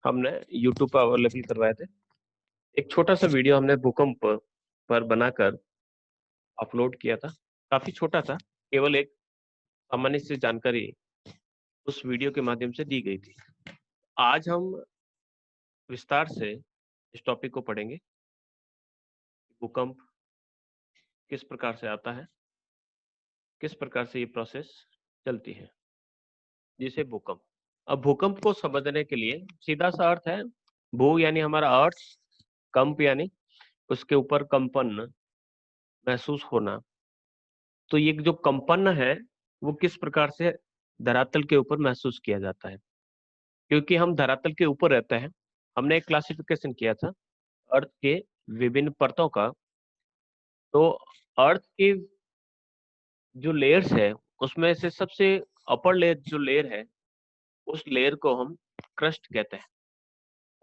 हमने यूट्यूब पर अवेलेबल करवाए थे। एक छोटा सा वीडियो हमने भूकंप पर बनाकर अपलोड किया था। काफी छोटा था, केवल एक सामान्य सी जानकारी उस वीडियो के माध्यम से दी गई थी। आज हम विस्तार से इस टॉपिक को पढ़ेंगे। भूकंप किस प्रकार से आता है, किस प्रकार से ये प्रोसेस चलती है, जिसे भूकंप। अब भूकंप को समझने के लिए सीधा सा अर्थ है भू यानी हमारा अर्थ, कंप यानी उसके ऊपर कंपन महसूस होना। तो ये जो कंपन है वो किस प्रकार से धरातल के ऊपर महसूस किया जाता है, क्योंकि हम धरातल के ऊपर रहते हैं। हमने एक क्लासिफिकेशन किया था अर्थ के विभिन्न परतों का। तो अर्थ की जो लेयर्स है उसमें से सबसे अपर लेयर जो लेयर है उस लेयर को हम क्रस्ट कहते हैं,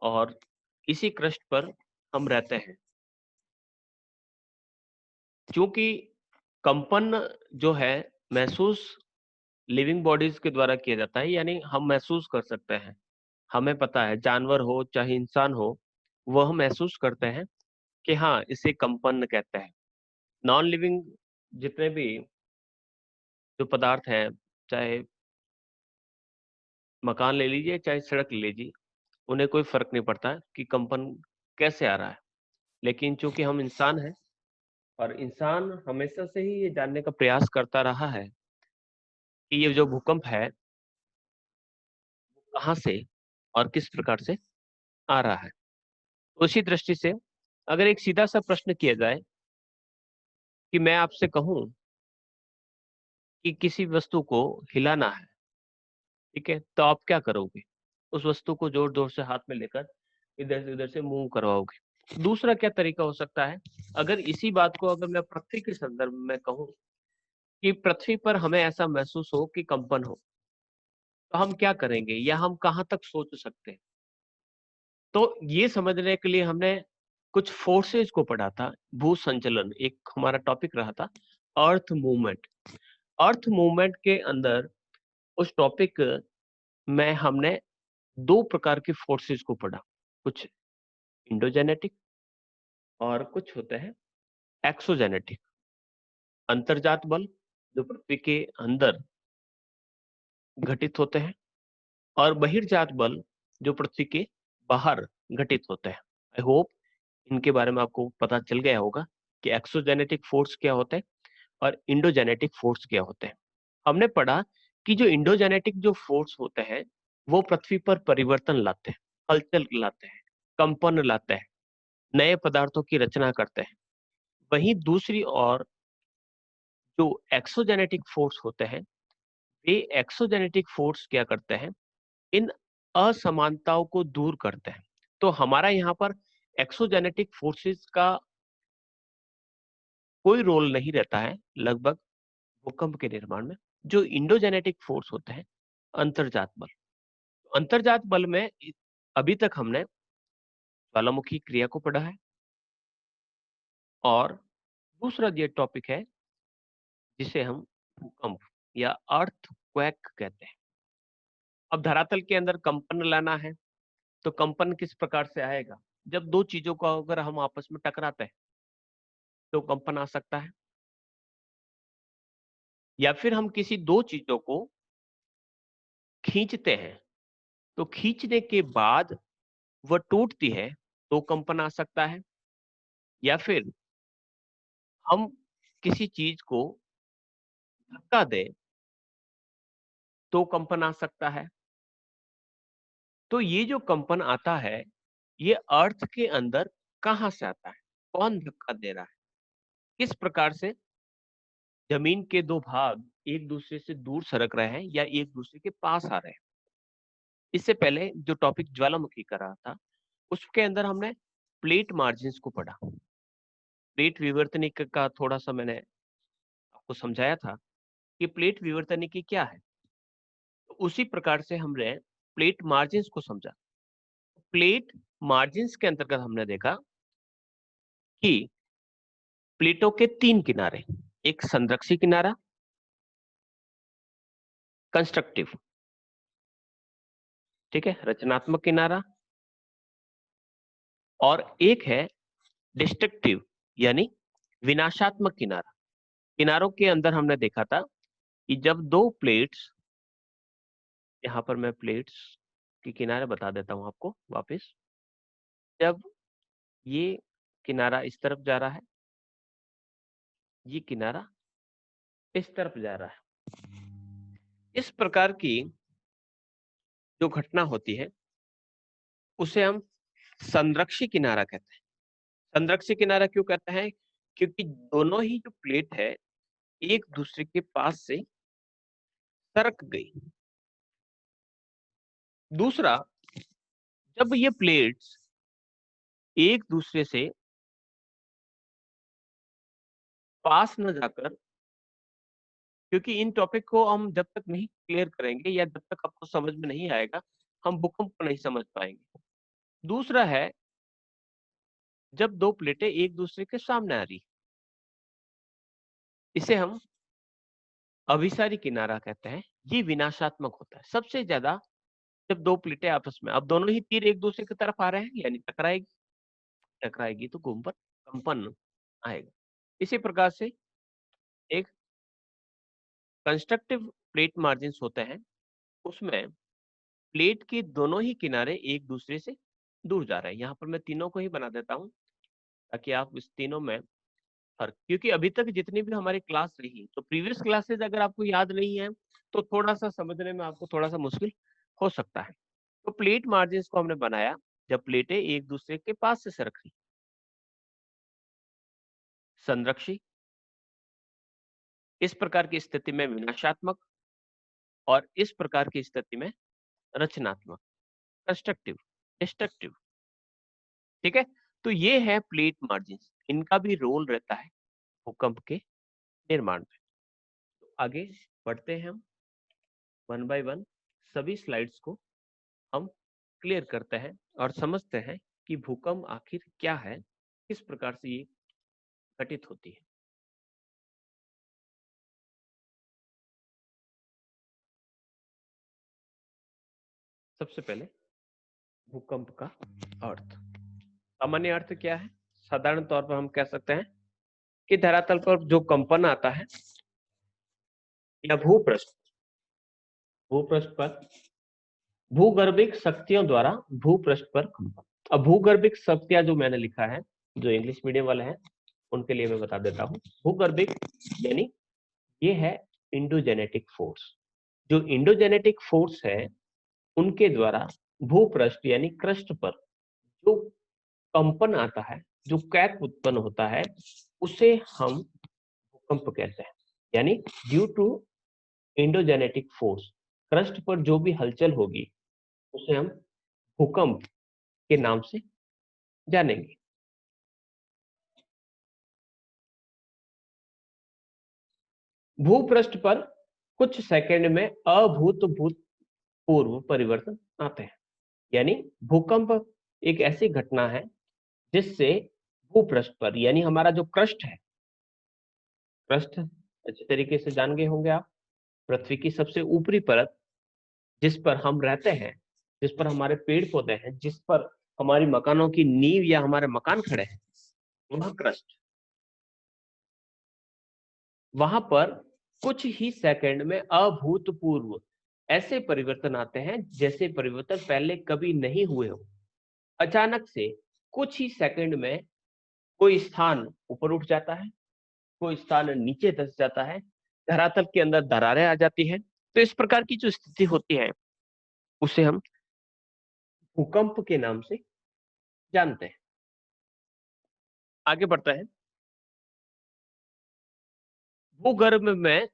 और इसी क्रस्ट पर हम रहते हैं। क्योंकि कंपन जो है महसूस लिविंग बॉडीज के द्वारा किया जाता है, यानी हम महसूस कर सकते हैं। हमें पता है जानवर हो चाहे इंसान हो, वह महसूस करते हैं कि हाँ इसे कंपन कहते हैं। नॉन लिविंग जितने भी जो पदार्थ हैं, चाहे मकान ले लीजिए चाहे सड़क ले लीजिए, उन्हें कोई फर्क नहीं पड़ता है कि कंपन कैसे आ रहा है। लेकिन चूंकि हम इंसान हैं और इंसान हमेशा से ही ये जानने का प्रयास करता रहा है कि ये जो भूकंप है कहाँ से और किस प्रकार से आ रहा है। तो उसी दृष्टि से अगर एक सीधा सा प्रश्न किया जाए कि मैं आपसे कहूं कि किसी वस्तु को हिलाना है, ठीक है, तो आप क्या करोगे? उस वस्तु को जोर जोर से हाथ में लेकर इधर से मूव करवाओगे। दूसरा क्या तरीका हो सकता है, अगर इसी बात को अगर मैं पृथ्वी के संदर्भ में कहूं कि पृथ्वी पर हमें ऐसा महसूस हो कि कंपन हो, तो हम क्या करेंगे या हम कहां तक सोच सकते हैं? तो ये समझने के लिए हमने कुछ फोर्सेस को पढ़ा था। भू संचलन एक हमारा टॉपिक रहा था, अर्थ मूवमेंट। अर्थ मूवमेंट के अंदर उस टॉपिक में हमने दो प्रकार की फोर्सेस को पढ़ा, कुछ इंडोजेनेटिक और कुछ होते हैं एक्सोजेनेटिक। अंतर्जात बल जो पृथ्वी के अंदर घटित होते हैं, और बहिर्जात बल जो पृथ्वी के बाहर घटित होते हैं। आई होप इनके बारे में आपको पता चल गया होगा कि एक्सोजेनेटिक फोर्स क्या होते हैं और इंडोजेनेटिक फोर्स क्या होते हैं। हमने पढ़ा कि जो इंडोजेनेटिक जो फोर्स होते हैं वो पृथ्वी पर परिवर्तन लाते हैं, हलचल लाते हैं, कंपन लाते हैं, नए पदार्थों की रचना करते हैं। वहीं दूसरी ओर जो एक्सोजेनेटिक फोर्स होते हैं, वे एक्सोजेनेटिक फोर्स क्या करते हैं, इन असमानताओं को दूर करते हैं। तो हमारा यहाँ पर एक्सोजेनेटिक फोर्सेस का कोई रोल नहीं रहता है लगभग भूकंप के निर्माण में। जो इंडोजेनेटिक फोर्स होते हैं, अंतर्जात बल। अंतर्जात बल में अभी तक हमने ज्वालामुखी क्रिया को पढ़ा है, और दूसरा ये टॉपिक है जिसे हम भूकंप या अर्थक्वेक कहते हैं। अब धरातल के अंदर कंपन लाना है, तो कंपन किस प्रकार से आएगा? जब दो चीजों को अगर हम आपस में टकराते हैं तो कंपन आ सकता है, या फिर हम किसी दो चीजों को खींचते हैं तो खींचने के बाद वह टूटती है तो कंपन आ सकता है, या फिर हम किसी चीज को धक्का दें तो कंपन आ सकता है। तो ये जो कंपन आता है ये अर्थ के अंदर कहां से आता है, कौन धक्का दे रहा है, किस प्रकार से जमीन के दो भाग एक दूसरे से दूर सरक रहे हैं या एक दूसरे के पास आ रहे हैं। इससे पहले जो टॉपिक ज्वालामुखी का रहा था उसके अंदर हमने प्लेट मार्जिन्स को पढ़ा। प्लेट विवर्तनिक का थोड़ा सा मैंने आपको समझाया था कि प्लेट विवर्तनिकी क्या है। तो उसी प्रकार से हमने प्लेट मार्जिन्स को समझा। प्लेट मार्जिन्स के अंतर्गत हमने देखा कि प्लेटों के तीन किनारे, एक संरक्षी किनारा, कंस्ट्रक्टिव, ठीक है, रचनात्मक किनारा, और एक है डिस्ट्रक्टिव यानी विनाशात्मक किनारा। किनारों के अंदर हमने देखा था कि जब दो प्लेट्स, यहाँ पर मैं प्लेट्स की किनारे बता देता हूं आपको वापस। जब ये किनारा इस तरफ जा रहा है, ये किनारा इस तरफ जा रहा है, इस प्रकार की जो घटना होती है उसे हम संरक्षी किनारा कहते हैं। संरक्षी किनारा क्यों कहते हैं? क्योंकि दोनों ही जो प्लेट है एक दूसरे के पास से सरक गई। दूसरा, जब ये प्लेट्स एक दूसरे से पास न जाकर, क्योंकि इन टॉपिक को हम जब तक नहीं क्लियर करेंगे या जब तक आपको समझ में नहीं आएगा, हम भूकंप को नहीं समझ पाएंगे। दूसरा है, जब दो प्लेटें एक दूसरे के सामने आ रही, इसे हम अभिसारी किनारा कहते हैं। ये विनाशात्मक होता है सबसे ज्यादा जब दो प्लेटें आपस में, अब दोनों ही तीर एक दूसरे की तरफ आ रहे हैं, यानी टकराएगी। टकराएगी तो घूम पर कंपन आएगा। इसी प्रकार से एक कंस्ट्रक्टिव प्लेट मार्जिन्स होते हैं, उसमें प्लेट के दोनों ही किनारे एक दूसरे से दूर जा रहे हैं। यहाँ पर मैं तीनों को ही बना देता हूँ ताकि आप इस तीनों में फर्क, क्योंकि अभी तक जितनी भी हमारी क्लास रही, तो प्रीवियस क्लासेस अगर आपको याद नहीं है तो थोड़ा सा समझने में आपको थोड़ा सा मुश्किल हो सकता है। तो प्लेट मार्जिन्स को हमने बनाया जब प्लेटें एक दूसरे के पास से सरक रही। संरक्षी, इस प्रकार की स्थिति में विनाशात्मक, और इस प्रकार की स्थिति में रचनात्मक, कंस्ट्रक्टिव, डिस्ट्रक्टिव। ठीक है, तो ये है प्लेट मार्जिन्स, इनका भी रोल रहता है भूकंप के निर्माण में। तो आगे बढ़ते हैं हम, वन बाय वन सभी स्लाइड्स को हम क्लियर करते हैं और समझते हैं कि भूकंप आखिर क्या है, किस प्रकार से ये घटित होती है। सबसे पहले भूकंप का अर्थ, सामान्य अर्थ क्या है? साधारण तौर पर हम कह सकते हैं कि धरातल पर जो कंपन आता है या भूपृष्ठ पर भूगर्भिक शक्तियों द्वारा भूपृष्ठ पर कंपन। अब भूगर्भिक शक्तियां जो मैंने लिखा है, जो इंग्लिश मीडियम वाले हैं उनके लिए मैं बता देता हूँ। भूगर्भिक यानी ये है इंडोजेनेटिक फोर्स। जो इंडोजेनेटिक फोर्स है उनके द्वारा भूपृष्ठ यानी क्रस्ट पर जो कंपन आता है, जो कैप उत्पन्न होता है, उसे हम भूकंप कहते हैं। यानी due to endogenetic force crust पर जो भी हलचल होगी उसे हम भूकंप के नाम से जानेंगे। भूपृष्ठ पर कुछ सेकंड में अभूतपूर्व परिवर्तन आते हैं। यानी भूकंप एक ऐसी घटना है जिससे भूपृष्ठ पर, यानी हमारा जो क्रस्ट है, क्रस्ट अच्छे तरीके से जान गए होंगे आप, पृथ्वी की सबसे ऊपरी परत जिस पर हम रहते हैं, जिस पर हमारे पेड़ पौधे हैं, जिस पर हमारी मकानों की नींव या हमारे मकान खड़े हैं, वह क्रस्ट, वहां पर कुछ ही सेकंड में अभूतपूर्व ऐसे परिवर्तन आते हैं जैसे परिवर्तन पहले कभी नहीं हुए हो। अचानक से कुछ ही सेकंड में कोई स्थान ऊपर उठ जाता है, कोई स्थान नीचे धंस जाता है, धरातल के अंदर दरारें आ जाती हैं। तो इस प्रकार की जो स्थिति होती है उसे हम भूकंप के नाम से जानते हैं। आगे बढ़ता है, भूगर्भ में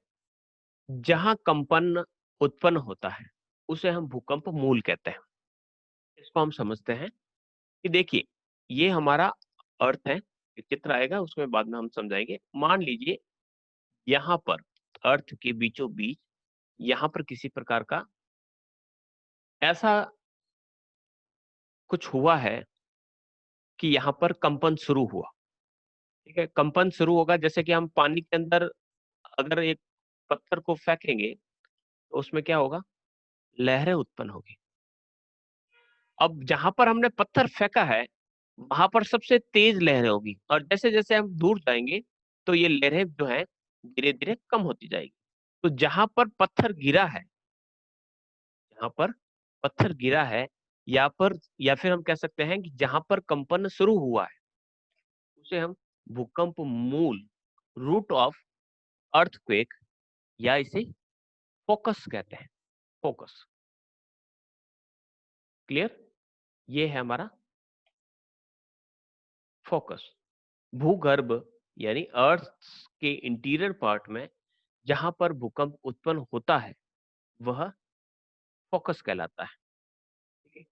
जहां कंपन उत्पन्न होता है उसे हम भूकंप मूल कहते हैं। इसको हम समझते हैं कि देखिए ये हमारा अर्थ है, एक चित्र आएगा उसमें बाद में हम समझाएंगे। मान लीजिए यहाँ पर अर्थ के बीचों बीच यहाँ पर किसी प्रकार का ऐसा कुछ हुआ है कि यहाँ पर कंपन शुरू हुआ। ठीक है, कंपन शुरू होगा जैसे कि हम पानी के अंदर अगर एक पत्थर को फेंकेंगे तो उसमें क्या होगा? लहरें उत्पन्न होगी। अब जहां पर हमने पत्थर फेंका है वहां पर सबसे तेज लहरें होगी, और जैसे जैसे हम दूर जाएंगे तो ये लहरें जो है धीरे धीरे कम होती जाएगी। तो जहां पर पत्थर गिरा है, जहां पर पत्थर गिरा है, या पर, या फिर हम कह सकते हैं कि जहां पर कंपन शुरू हुआ है, उसे हम भूकंप मूल, रूट ऑफ अर्थक्वेक, या इसे फोकस कहते हैं। फोकस। क्लियर? ये है हमारा फोकस। भूगर्भ यानी अर्थ के इंटीरियर पार्ट में जहां पर भूकंप उत्पन्न होता है, वह फोकस कहलाता है। ठीक है?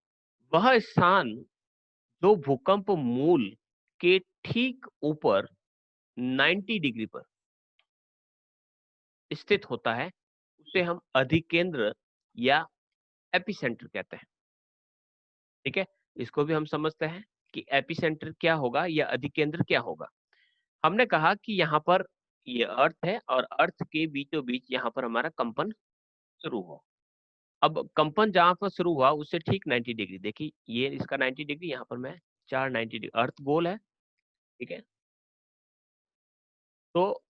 वह स्थान जो भूकंप मूल के ठीक ऊपर 90 डिग्री पर स्थित होता है, उसे हम अधिकेंद्र या एपिसेंटर कहते हैं। ठीक है? इसको भी हम समझते हैं कि एपिसेंटर क्या होगा या अधिकेंद्र क्या होगा। हमने कहा कि यहाँ पर ये अर्थ है, और अर्थ के बीचों बीच यहाँ पर हमारा कंपन शुरू हुआ। अब कंपन जहां पर शुरू हुआ उससे ठीक 90 डिग्री, देखिए ये इसका 90 डिग्री, यहाँ पर मैं 490 डिग्री, अर्थ गोल है। ठीक है? तो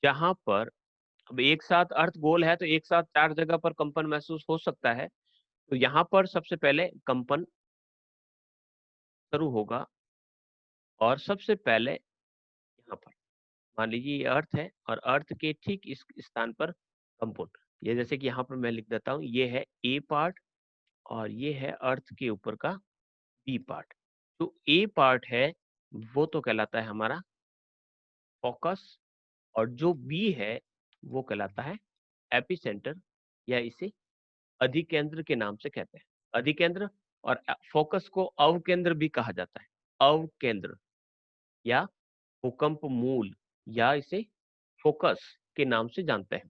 जहां पर अब एक साथ अर्थ गोल है, तो एक साथ 4 जगह पर कंपन महसूस हो सकता है। तो यहाँ पर सबसे पहले कंपन शुरू होगा, और सबसे पहले यहाँ पर मान लीजिए ये अर्थ है, और अर्थ के ठीक इस स्थान पर कंपन, ये जैसे कि यहाँ पर मैं लिख देता हूँ, ये है ए पार्ट, और ये है अर्थ के ऊपर का बी पार्ट। तो ए पार्ट है वो तो कहलाता है हमारा फोकस, और जो बी है वो कहलाता है एपिसेंटर, या इसे अधिकेंद्र के नाम से कहते हैं। अधिकेंद्र और फोकस को अवकेंद्र भी कहा जाता है। अवकेंद्र या भूकंप मूल, या इसे फोकस के नाम से जानते हैं।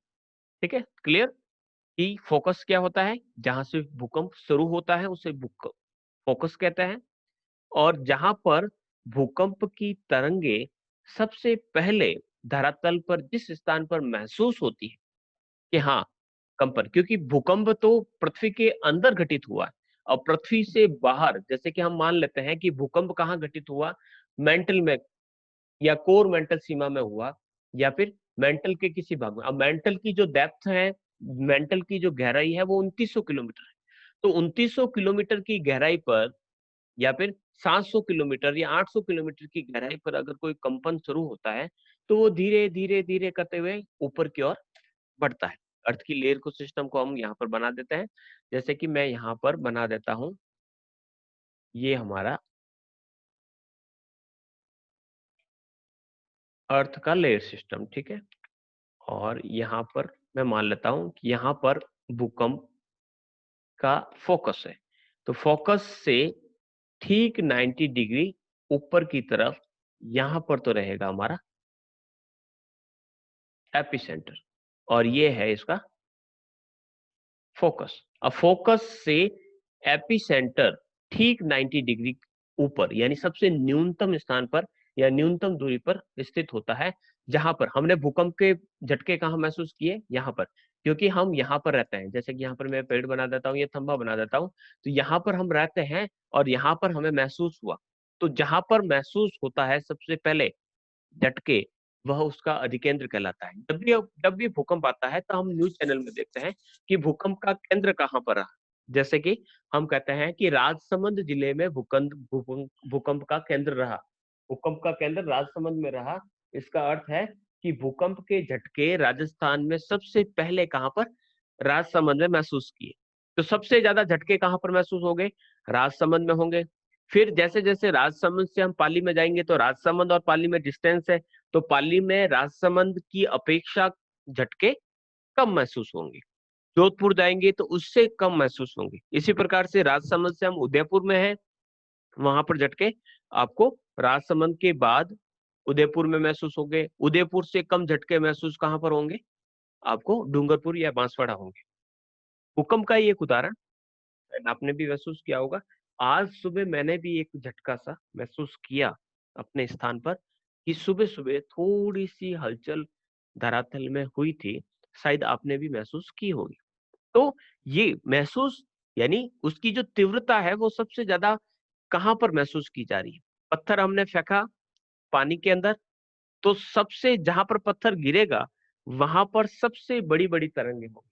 ठीक है? क्लियर? कि फोकस क्या होता है, जहां से भूकंप शुरू होता है उसे फोकस कहते हैं, और जहां पर भूकंप की तरंगे सबसे पहले धरातल पर जिस स्थान पर महसूस होती है कि हाँ कंपन, क्योंकि भूकंप तो पृथ्वी के अंदर घटित हुआ है, और पृथ्वी से बाहर, जैसे कि हम मान लेते हैं कि भूकंप कहाँ घटित हुआ, मेंटल में या कोर मेंटल सीमा में हुआ, या फिर मेंटल के किसी भाग में। अब मेंटल की जो डेप्थ है, मेंटल की जो गहराई है, वो 2900 किलोमीटर है। तो 2900 किलोमीटर की गहराई पर, या फिर 700 किलोमीटर या 800 किलोमीटर की गहराई पर अगर कोई कंपन शुरू होता है, तो वो धीरे धीरे धीरे करते हुए ऊपर की ओर बढ़ता है। अर्थ की लेयर को, सिस्टम को हम यहाँ पर बना देते हैं, जैसे कि मैं यहाँ पर बना देता हूँ, ये हमारा अर्थ का लेयर सिस्टम। ठीक है? और यहाँ पर मैं मान लेता हूँ कि यहाँ पर भूकंप का फोकस है, तो फोकस से ठीक 90 डिग्री ऊपर की तरफ यहाँ पर तो रहेगा हमारा एपिसेंटर, और ये है इसका फोकस। अब फोकस से एपिसेंटर ठीक 90 डिग्री ऊपर, यानी सबसे न्यूनतम स्थान पर या न्यूनतम दूरी पर स्थित होता है, जहां पर हमने भूकंप के झटके कहाँ महसूस किए, यहाँ पर, क्योंकि हम यहाँ पर रहते हैं। जैसे कि यहाँ पर मैं पेड़ बना देता हूँ, ये खंभा बना देता हूँ, तो यहाँ पर हम रहते हैं, और यहाँ पर हमें महसूस हुआ। तो जहां पर महसूस होता है सबसे पहले झटके, वह उसका अधिकेंद्र कहलाता है। जब भी भूकंप आता है तो हम न्यूज चैनल में देखते हैं कि भूकंप का केंद्र कहाँ पर रहा। जैसे कि हम कहते हैं कि राजसमंद जिले में भूकंप भूकंप भूकंप का केंद्र रहा, भूकंप का केंद्र राजसमंद में रहा। इसका अर्थ है कि भूकंप के झटके राजस्थान में सबसे पहले कहाँ पर, राजसमंद में महसूस किए। तो सबसे ज्यादा झटके कहाँ पर महसूस होंगे, राजसमंद में होंगे। फिर जैसे जैसे राजसमंद से हम पाली में जाएंगे, तो राजसमंद और पाली में डिस्टेंस है, तो पाली में राजसमंद की अपेक्षा झटके कम महसूस होंगे। जोधपुर जाएंगे तो उससे कम महसूस होंगे। इसी प्रकार से राजसमंद से हम उदयपुर में हैं, वहां पर झटके आपको राजसमंद के बाद उदयपुर में महसूस होंगे। उदयपुर से कम झटके महसूस कहाँ पर होंगे, आपको डूंगरपुर या बांसवाड़ा होंगे। भूकंप का ही एक उदाहरण आपने भी महसूस किया होगा। आज सुबह मैंने भी एक झटका सा महसूस किया अपने स्थान पर, कि सुबह सुबह थोड़ी सी हलचल धरातल में हुई थी, शायद आपने भी महसूस की होगी। तो ये महसूस, यानी उसकी जो तीव्रता है वो सबसे ज्यादा कहाँ पर महसूस की जा रही है? पत्थर हमने फेंका पानी के अंदर, तो सबसे जहां पर पत्थर गिरेगा वहां पर सबसे बड़ी बड़ी तरंगे होंगी।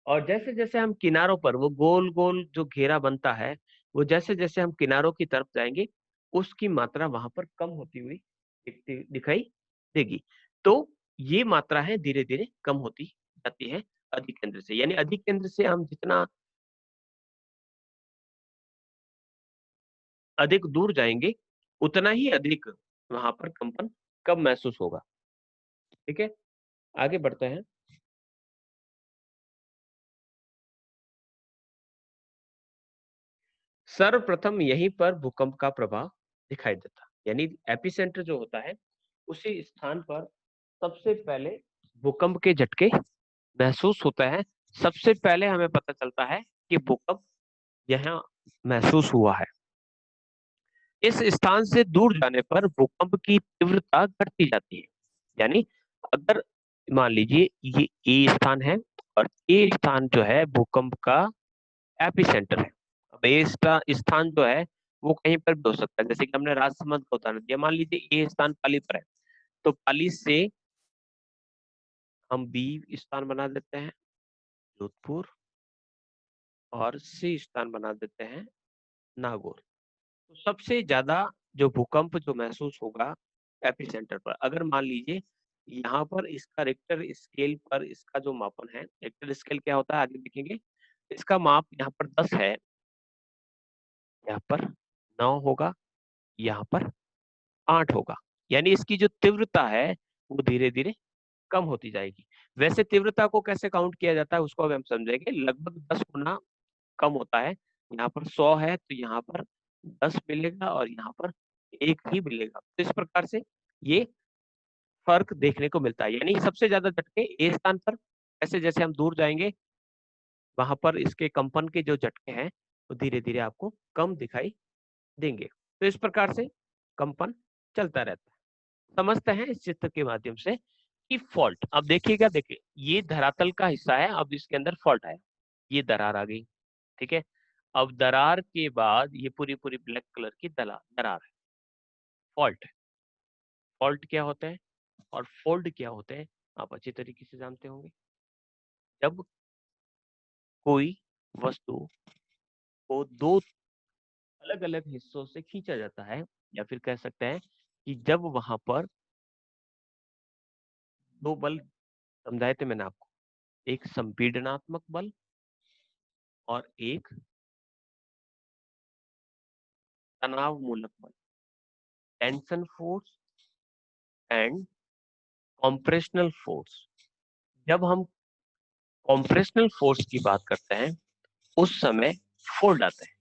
और जैसे जैसे हम किनारों पर वो गोल गोल जो घेरा बनता है, वो जैसे जैसे हम किनारों की तरफ जाएंगे उसकी मात्रा वहां पर कम होती हुई दिखाई देगी। तो ये मात्रा है धीरे धीरे कम होती जाती है अधिक केंद्र से। यानी अधिक केंद्र से हम जितना अधिक दूर जाएंगे उतना ही अधिक वहां पर कंपन कम महसूस होगा। ठीक है, आगे बढ़ते हैं। सर्वप्रथम यहीं पर भूकंप का प्रभाव दिखाई देता, यानी एपिसेंटर जो होता है उसी स्थान पर सबसे पहले भूकंप के झटके महसूस होता है। सबसे पहले हमें पता चलता है कि भूकंप यहाँ महसूस हुआ है। इस स्थान से दूर जाने पर भूकंप की तीव्रता घटती जाती है। यानी अगर मान लीजिए ये ए स्थान है और ए स्थान जो है भूकंप का एपिसेंटर है। अब ए स्थान जो है वो कहीं पर भी हो सकता है, जैसे कि हमने राजसमंद का उदाहरण दिया। मान लीजिए ए स्थान पाली पर है, तो पाली से हम बी स्थान बना देते हैं जोधपुर, और सी स्थान बना देते हैं नागौर। तो सबसे ज्यादा जो भूकंप जो महसूस होगा एपिसेंटर पर, अगर मान लीजिए यहाँ पर इसका रिक्टर स्केल पर इसका जो मापन है, रिक्टर स्केल क्या होता है आगे देखेंगे, इसका माप यहाँ पर 10 है, यहाँ पर 9 होगा, यहाँ पर 8 होगा। यानी इसकी जो तीव्रता है वो धीरे धीरे कम होती जाएगी। वैसे तीव्रता को कैसे काउंट किया जाता है उसको अब हम समझेंगे। लगभग 10 गुना कम होता है। यहाँ पर 100 है तो यहाँ पर 10 मिलेगा और यहाँ पर 1 ही मिलेगा। तो इस प्रकार से ये फर्क देखने को मिलता है। यानी सबसे ज्यादा झटके ए स्थान पर, जैसे जैसे हम दूर जाएंगे वहां पर इसके कंपन के जो झटके हैं वो धीरे धीरे आपको कम दिखाई देंगे। तो इस प्रकार से कंपन चलता रहता है। समझते हैं इस चित्र के माध्यम से कि फॉल्ट। अब देखिएगा, देखिए ये धरातल का हिस्सा है, अब इसके अंदर फॉल्ट आया, ये दरार आ गई। ठीक है, अब दरार के बाद ये पूरी पूरी ब्लैक कलर की दरार है, फॉल्ट है। फॉल्ट क्या होता है और फोल्ड क्या होते हैं आप अच्छी तरीके से जानते होंगे। जब कोई वस्तु को दो अलग अलग हिस्सों से खींचा जाता है, या फिर कह सकते हैं कि जब वहां पर दो बल समझाए थे मैंने आपको, एक संपीड़नात्मक बल और एक तनाव मूलक बल, टेंशन फोर्स एंड कॉम्प्रेशनल फोर्स। जब हम कॉम्प्रेशनल फोर्स की बात करते हैं उस समय फोल्ड आता है।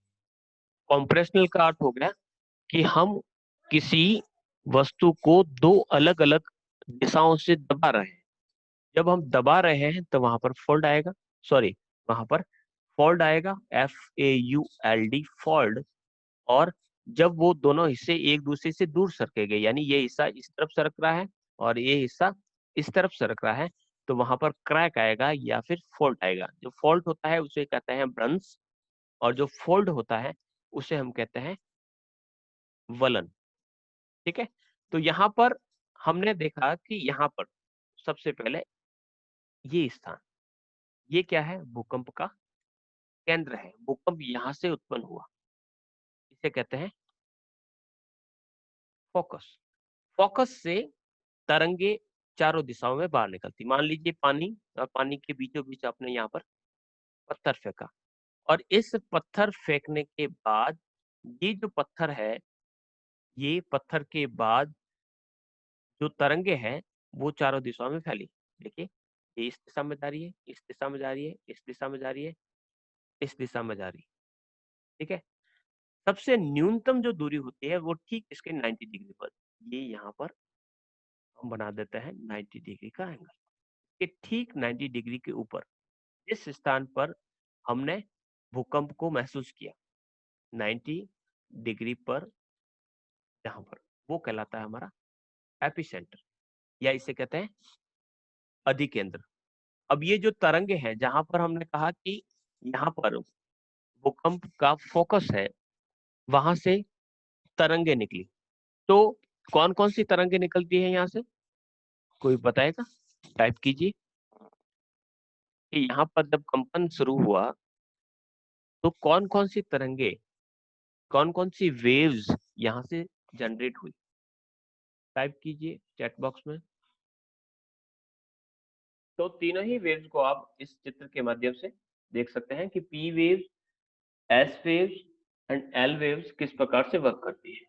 कॉम्प्रेशनल का अर्थ हो गया कि हम किसी वस्तु को दो अलग अलग दिशाओं से दबा रहे हैं। जब हम दबा रहे हैं तो वहां पर फोल्ड आएगा, सॉरी वहां पर फोल्ड आएगा, FAULD, फोल्ड। और जब वो दोनों हिस्से एक दूसरे से दूर सरकेंगे, यानी ये हिस्सा इस तरफ सरक रहा है और ये हिस्सा इस तरफ सरक रहा है, तो वहां पर क्रैक आएगा या फिर फॉल्ट आएगा। जो फॉल्ट होता है उसे कहते हैं ब्रंस, और जो फोल्ड होता है उसे हम कहते हैं वलन। ठीक है, तो यहाँ पर हमने देखा कि यहाँ पर सबसे पहले ये स्थान, ये क्या है, भूकंप का केंद्र है। भूकंप यहाँ से उत्पन्न हुआ, इसे कहते हैं फोकस। फोकस से तरंगे चारों दिशाओं में बाहर निकलती। मान लीजिए पानी, और पानी के बीचों बीच आपने यहाँ पर पत्थर फेंका, और इस पत्थर फेंकने के बाद ये जो पत्थर है, ये पत्थर के बाद जो तरंगे हैं वो चारों दिशाओं में फैली। देखिए ये इस दिशा में जा रही है, इस दिशा में जा रही है, इस दिशा में जा रही है, इस दिशा में जा रही है। ठीक है, सबसे न्यूनतम जो दूरी होती है वो ठीक इसके 90 डिग्री पर, ये यहाँ पर हम बना देते हैं 90 डिग्री का एंगल। कि ठीक 90 डिग्री के ऊपर जिस स्थान पर हमने भूकंप को महसूस किया, 90 डिग्री पर जहां पर, वो कहलाता है हमारा एपिसेंटर, या इसे कहते हैं अधिकेंद्र। अब ये जो तरंगे हैं जहां पर हमने कहा कि यहाँ पर भूकंप का फोकस है, वहां से तरंगे निकली। तो कौन कौन सी तरंगे निकलती है यहाँ से, कोई बताएगा? टाइप कीजिए कि यहाँ पर जब कंपन शुरू हुआ तो कौन कौन सी तरंगे, कौन कौन सी वेव्स यहाँ से जनरेट हुई। टाइप कीजिए चैट बॉक्स में। तो तीनों ही वेव्स को आप इस चित्र के माध्यम से देख सकते हैं कि P waves, S waves and L waves किस प्रकार से वर्क करती है।